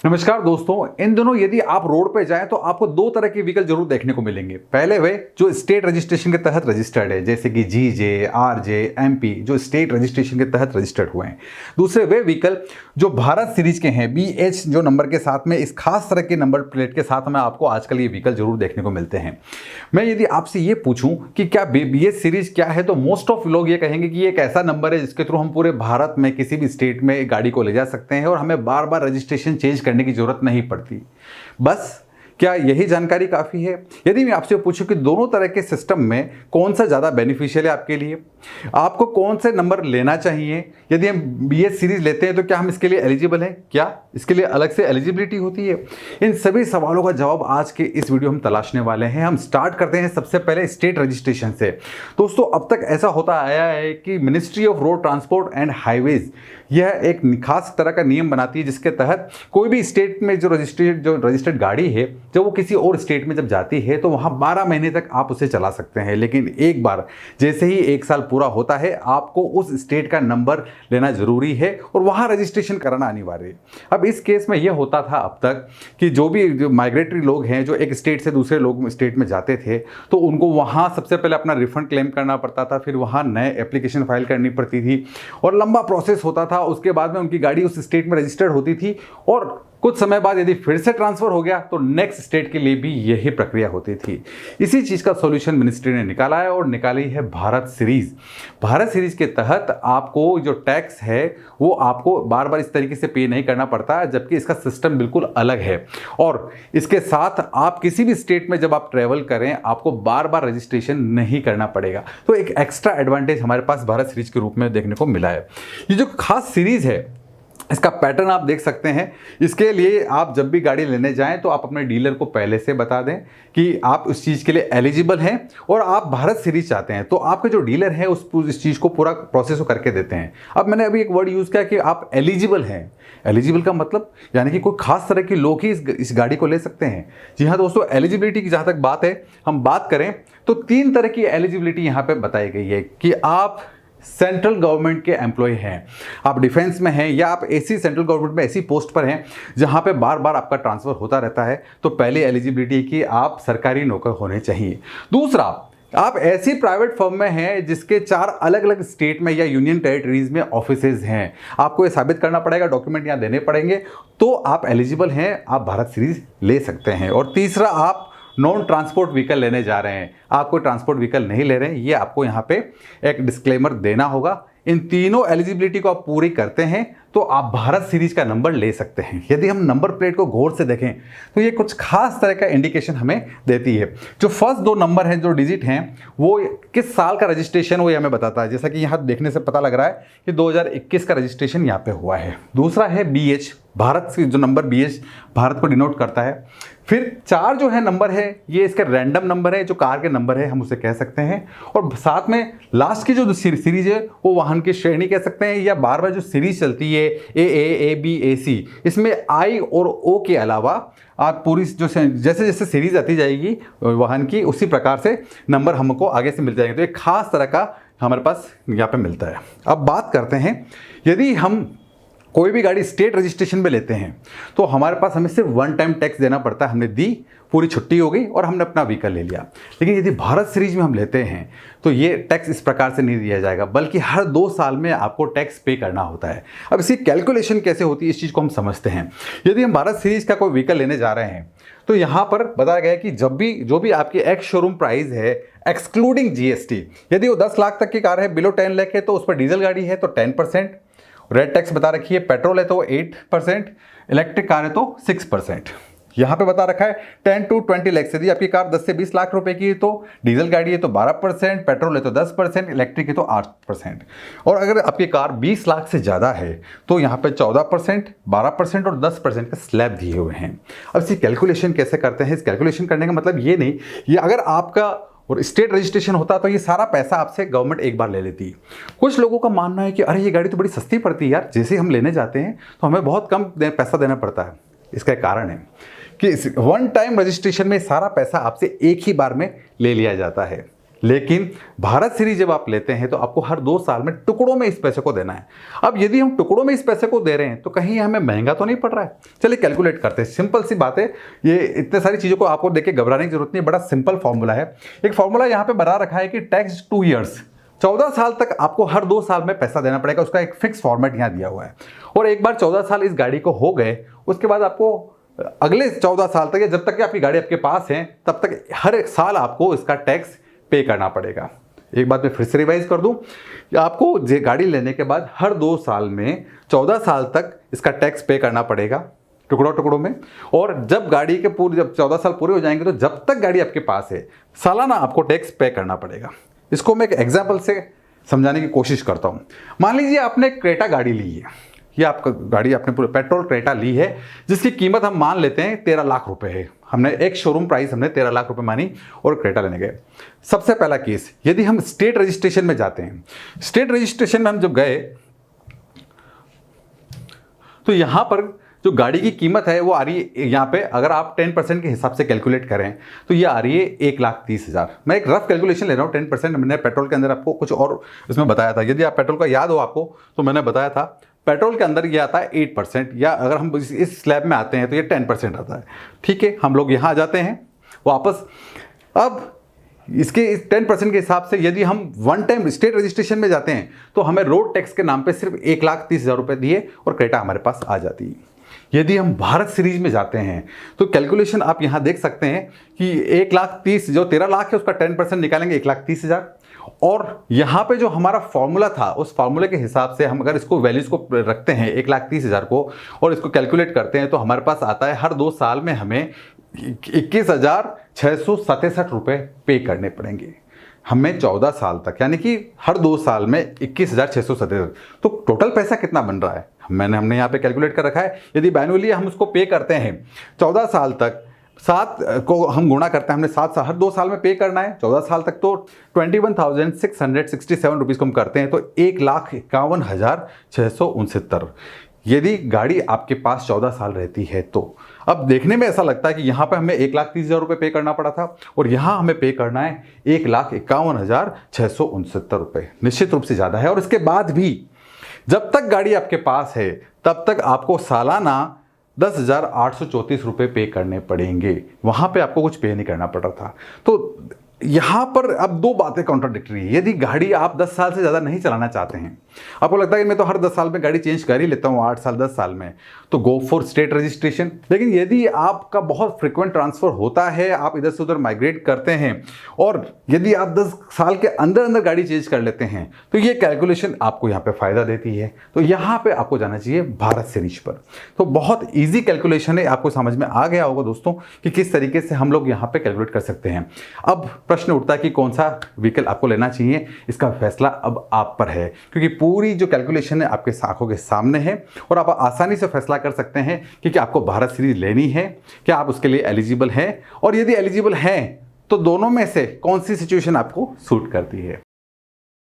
नमस्कार दोस्तों, इन दिनों यदि आप रोड पे जाएं तो आपको दो तरह के व्हीकल जरूर देखने को मिलेंगे। पहले वे जो स्टेट रजिस्ट्रेशन के तहत रजिस्टर्ड है, जैसे कि जीजे, आरजे, एमपी, जो स्टेट रजिस्ट्रेशन के तहत रजिस्टर्ड हुए हैं। दूसरे वे व्हीकल जो भारत सीरीज के हैं, बीएच जो नंबर के साथ में, इस खास तरह के नंबर प्लेट के साथ में आपको आजकल ये व्हीकल जरूर देखने को मिलते हैं। मैं यदि आपसे ये पूछूं कि क्या बीएच सीरीज क्या है, तो मोस्ट ऑफ लोग ये कहेंगे कि ये एक ऐसा नंबर है जिसके थ्रू हम पूरे भारत में किसी भी स्टेट में गाड़ी को ले जा सकते हैं और हमें बार बार रजिस्ट्रेशन चेंज करने की जरूरत नहीं पड़ती। बस क्या यही जानकारी काफ़ी है? यदि मैं आपसे पूछूं कि दोनों तरह के सिस्टम में कौन सा ज़्यादा बेनिफिशियल है आपके लिए, आपको कौन से नंबर लेना चाहिए, यदि हम बीएच सीरीज लेते हैं तो क्या हम इसके लिए एलिजिबल हैं, क्या इसके लिए अलग से एलिजिबिलिटी होती है? इन सभी सवालों का जवाब आज के इस वीडियो में तलाशने वाले हैं। हम स्टार्ट करते हैं सबसे पहले स्टेट रजिस्ट्रेशन से। दोस्तों, अब तक ऐसा होता आया है कि ministry of road transport and highways यह एक खास तरह का नियम बनाती है जिसके तहत कोई भी स्टेट में जो रजिस्टर्ड गाड़ी है, जब वो किसी और स्टेट में जब जाती है तो वहाँ 12 महीने तक आप उसे चला सकते हैं। लेकिन एक बार जैसे ही 1 साल पूरा होता है, आपको उस स्टेट का नंबर लेना जरूरी है और वहाँ रजिस्ट्रेशन कराना अनिवार्य है। अब इस केस में यह होता था अब तक कि जो माइग्रेटरी लोग हैं, जो एक स्टेट से दूसरे लोग स्टेट में जाते थे, तो उनको वहाँ सबसे पहले अपना रिफंड क्लेम करना पड़ता था, फिर वहाँ नए एप्लीकेशन फाइल करनी पड़ती थी और लंबा प्रोसेस होता था। उसके बाद में उनकी गाड़ी उस स्टेट में रजिस्टर्ड होती थी और कुछ समय बाद यदि फिर से ट्रांसफर हो गया तो नेक्स्ट स्टेट के लिए भी यही प्रक्रिया होती थी। इसी चीज़ का सॉल्यूशन मिनिस्ट्री ने निकाला है और निकाली है भारत सीरीज। भारत सीरीज के तहत आपको जो टैक्स है वो आपको बार बार इस तरीके से पे नहीं करना पड़ता, जबकि इसका सिस्टम बिल्कुल अलग है। और इसके साथ आप किसी भी स्टेट में जब आप ट्रैवल करें, आपको बार बार रजिस्ट्रेशन नहीं करना पड़ेगा। तो एक एक्स्ट्रा एडवांटेज हमारे पास भारत सीरीज के रूप में देखने को मिला है। ये जो खास सीरीज है, इसका पैटर्न आप देख सकते हैं। इसके लिए आप जब भी गाड़ी लेने जाएं तो आप अपने डीलर को पहले से बता दें कि आप उस चीज़ के लिए एलिजिबल हैं और आप भारत सीरीज चाहते हैं, तो आपके जो डीलर है इस चीज़ को पूरा प्रोसेस को करके देते हैं। अब मैंने अभी एक वर्ड यूज़ किया कि आप एलिजिबल हैं। एलिजिबल का मतलब यानी कि कोई खास तरह के लोग ही इस गाड़ी को ले सकते हैं। जी हाँ दोस्तों, एलिजिबिलिटी की जहाँ तक बात है, हम बात करें तो 3 तरह की एलिजिबिलिटी यहाँ पे बताई गई है कि आप सेंट्रल गवर्नमेंट के एम्प्लॉय हैं, आप डिफेंस में हैं, या आप ऐसी सेंट्रल गवर्नमेंट में ऐसी पोस्ट पर हैं जहां पे बार बार आपका ट्रांसफ़र होता रहता है, तो पहली एलिजिबिलिटी की आप सरकारी नौकर होने चाहिए। दूसरा, आप ऐसी प्राइवेट फर्म में हैं जिसके 4 अलग अलग स्टेट में या यूनियन टेरिटरीज में ऑफिसेज हैं, आपको ये साबित करना पड़ेगा, डॉक्यूमेंट यहाँ देने पड़ेंगे, तो आप एलिजिबल हैं, आप भारत सीरीज ले सकते हैं। और तीसरा, आप नॉन ट्रांसपोर्ट व्हीकल लेने जा रहे हैं, आप कोई ट्रांसपोर्ट व्हीकल नहीं ले रहे हैं, ये आपको यहाँ पे एक डिस्क्लेमर देना होगा। इन तीनों एलिजिबिलिटी को आप पूरी करते हैं तो आप भारत सीरीज का नंबर ले सकते हैं। यदि हम नंबर प्लेट को गौर से देखें तो ये कुछ खास तरह का इंडिकेशन हमें देती है। जो फर्स्ट 2 नंबर हैं, जो डिजिट हैं, वो किस साल का रजिस्ट्रेशन वो हमें बताता है। जैसा कि यहाँ देखने से पता लग रहा है कि 2021 का रजिस्ट्रेशन यहाँ पे हुआ है। दूसरा है बीएच, भारत से जो नंबर बीएच भारत को डिनोट करता है। फिर 4 जो है नंबर है, ये इसके रैंडम नंबर है, जो कार के नंबर है हम उसे कह सकते हैं। और साथ में लास्ट की जो सीरीज है वो वाहन की श्रेणी कह सकते हैं, या बार बार जो सीरीज चलती है ए बी ए सी, इसमें आई और ओ के अलावा आप पूरी जो जैसे जैसे सीरीज आती जाएगी वाहन की, उसी प्रकार से नंबर हमको आगे से मिल जाएंगे। तो एक खास तरह का हमारे पास यहाँ पे मिलता है। अब बात करते हैं, यदि हम कोई भी गाड़ी स्टेट रजिस्ट्रेशन में लेते हैं तो हमारे पास हमें सिर्फ 1 टाइम टैक्स देना पड़ता है। हमने दी, पूरी छुट्टी हो गई और हमने अपना व्हीकल ले लिया। लेकिन यदि भारत सीरीज में हम लेते हैं तो ये टैक्स इस प्रकार से नहीं दिया जाएगा, बल्कि हर 2 साल में आपको टैक्स पे करना होता है। अब इसकी कैलकुलेशन कैसे होती है, इस चीज़ को हम समझते हैं। यदि हम भारत सीरीज का कोई व्हीकल लेने जा रहे हैं तो यहाँ पर बताया गया है कि जब भी जो भी आपकी एक्स शोरूम प्राइस है एक्सक्लूडिंग जीएसटी, यदि वो 10 लाख तक की कार है, बिलो 10 लाख है, तो उस पर डीजल गाड़ी है तो 10%, रेड टैक्स बता रखी है, पेट्रोल है तो 8%, इलेक्ट्रिक कार है तो 6%। यहाँ पे बता रखा है 10 to 20 लाख। यदि आपकी कार 10 से 20 लाख रुपए की है तो डीजल गाड़ी है तो 12%, पेट्रोल है तो 10%, इलेक्ट्रिक है तो 8%। और अगर आपकी कार 20 लाख से ज़्यादा है तो यहाँ पे 14%, 12% और 10% का स्लैब दिए हुए हैं। अब इसकी कैलकुलेशन कैसे करते हैं? इस कैलकुलेशन करने का मतलब ये नहीं, ये अगर आपका और स्टेट रजिस्ट्रेशन होता तो ये सारा पैसा आपसे गवर्नमेंट एक बार ले लेती है। कुछ लोगों का मानना है कि अरे ये गाड़ी तो बड़ी सस्ती पड़ती है यार, जैसे हम लेने जाते हैं तो हमें बहुत कम पैसा देना पड़ता है। इसका एक कारण है कि 1 टाइम रजिस्ट्रेशन में सारा पैसा आपसे एक ही बार में ले लिया जाता है। लेकिन भारत सीरीज जब आप लेते हैं तो आपको हर 2 साल में टुकड़ों में इस पैसे को देना है। अब यदि हम टुकड़ों में इस पैसे को दे रहे हैं तो कहीं हमें महंगा तो नहीं पड़ रहा है। चलिए कैलकुलेट करते हैं, सिंपल सी बात है। ये इतने सारी चीज़ों को आपको देख के घबराने की जरूरत नहीं, बड़ा सिंपल फॉर्मूला है। एक फॉर्मूला यहाँ पे बना रखा है कि टैक्स 2 ईयर्स, 14 साल तक आपको हर 2 साल में पैसा देना पड़ेगा। उसका एक फिक्स फॉर्मेट यहाँ दिया हुआ है। और एक बार 14 साल इस गाड़ी को हो गए, उसके बाद आपको अगले 14 साल तक या जब तक कि आपकी गाड़ी आपके पास है तब तक हर एक साल आपको इसका टैक्स पे करना पड़ेगा। एक बात मैं फिर से रिवाइज कर दूं, आपको गाड़ी लेने के बाद हर 2 साल में 14 साल तक इसका टैक्स पे करना पड़ेगा टुकड़ों टुकड़ों में। और जब गाड़ी के जब 14 साल पूरे हो जाएंगे तो जब तक गाड़ी आपके पास है सालाना आपको टैक्स पे करना पड़ेगा। इसको मैं एक एग्जाम्पल से समझाने की कोशिश करता हूँ। मान लीजिए आपने क्रेटा गाड़ी ली है, ये आपका गाड़ी आपने पूरे पेट्रोल क्रेटा ली है जिसकी कीमत हम मान लेते हैं 13 लाख रुपए है। हमने एक शोरूम प्राइस हमने 13 लाख रुपए मानी और क्रेटा लेने गए। सबसे पहला केस, यदि हम स्टेट रजिस्ट्रेशन में जाते हैं, स्टेट रजिस्ट्रेशन में हम जब गए तो यहां पर जो गाड़ी की कीमत है वो आ रही है, यहाँ पे अगर आप 10% के हिसाब से कैलकुलेट करें तो ये आ रही है 1,30,000। मैं एक रफ कैलकुलेशन ले रहा हूँ। 10% मैंने पेट्रोल के अंदर आपको कुछ और इसमें बताया था, यदि आप पेट्रोल का याद हो आपको तो मैंने बताया था पेट्रोल के अंदर ये आता है 8%, या अगर हम इस स्लैब में आते हैं तो ये 10% आता है। ठीक है, हम लोग यहाँ आ जाते हैं वापस। अब इसके इस 10% के हिसाब से यदि हम वन टाइम स्टेट रजिस्ट्रेशन में जाते हैं तो हमें रोड टैक्स के नाम पे सिर्फ 1,30,000 रुपये दिए और क्रेटा हमारे पास आ जाती है। यदि हम भारत सीरीज में जाते हैं तो कैलकुलेशन आप यहाँ देख सकते हैं कि 1,30,000 जो 13 लाख है उसका 10% निकालेंगे 1,30,000। और यहाँ पे जो हमारा फॉर्मूला था उस फॉर्मूले के हिसाब से हम अगर इसको वैल्यूज को रखते हैं 1,30,000 को और इसको कैलकुलेट करते हैं तो हमारे पास आता है हर 2 साल में हमें 21,667 रुपये पे करने पड़ेंगे हमें 14 साल तक, यानी कि हर 2 साल में 21,667। तो टोटल पैसा कितना बन रहा है हमने यहाँ पे कैलकुलेट कर रखा है। यदि मैनुअली हम उसको पे करते हैं 14 साल तक, 7 को हम गुणा करते हैं, हमने 7 साल हर 2 साल में पे करना है 14 साल तक, तो 21,667 रुपीज़ को हम करते हैं तो 1,51,669। यदि गाड़ी आपके पास 14 साल रहती है तो अब देखने में ऐसा लगता है कि यहाँ पे हमें 1,30,000 रुपये पे करना पड़ा था और यहाँ हमें पे करना है 1,51,669 रुपये। निश्चित रूप से ज़्यादा है। और इसके बाद भी जब तक गाड़ी आपके पास है तब तक आपको सालाना 10,834 रुपये पे करने पड़ेंगे। वहाँ पे आपको कुछ पे नहीं करना पड़ रहा था। तो यहाँ पर अब 2 बातें कॉन्ट्राडिक्टरी है। यदि गाड़ी आप 10 साल से ज़्यादा नहीं चलाना चाहते हैं, आपको लगता है कि मैं तो हर 10 साल में गाड़ी चेंज कर ही लेता हूँ, 8 साल 10 साल में, तो गो फॉर स्टेट रजिस्ट्रेशन। लेकिन यदि आपका बहुत फ्रिक्वेंट ट्रांसफ़र होता है, आप इधर से उधर माइग्रेट करते हैं और यदि आप 10 साल के अंदर अंदर गाड़ी चेंज कर लेते हैं तो ये कैलकुलेशन आपको यहाँ पे फ़ायदा देती है। तो यहाँ पे आपको जाना चाहिए भारत सीरीज पर। तो बहुत ईजी कैलकुलेशन है, आपको समझ में आ गया होगा दोस्तों कि किस तरीके से हम लोग यहाँ पे कैलकुलेट कर सकते हैं। अब प्रश्न उठता है कि कौन सा व्हीकल आपको लेना चाहिए। इसका फैसला अब आप पर है, क्योंकि पूरी जो कैलकुलेशन है आपके आंखों के सामने है और आप आसानी से फैसला कर सकते हैं कि क्या आपको भारत सीरीज लेनी है, क्या आप उसके लिए एलिजिबल हैं, और यदि एलिजिबल हैं तो दोनों में से कौन सी सिचुएशन आपको सूट करती है।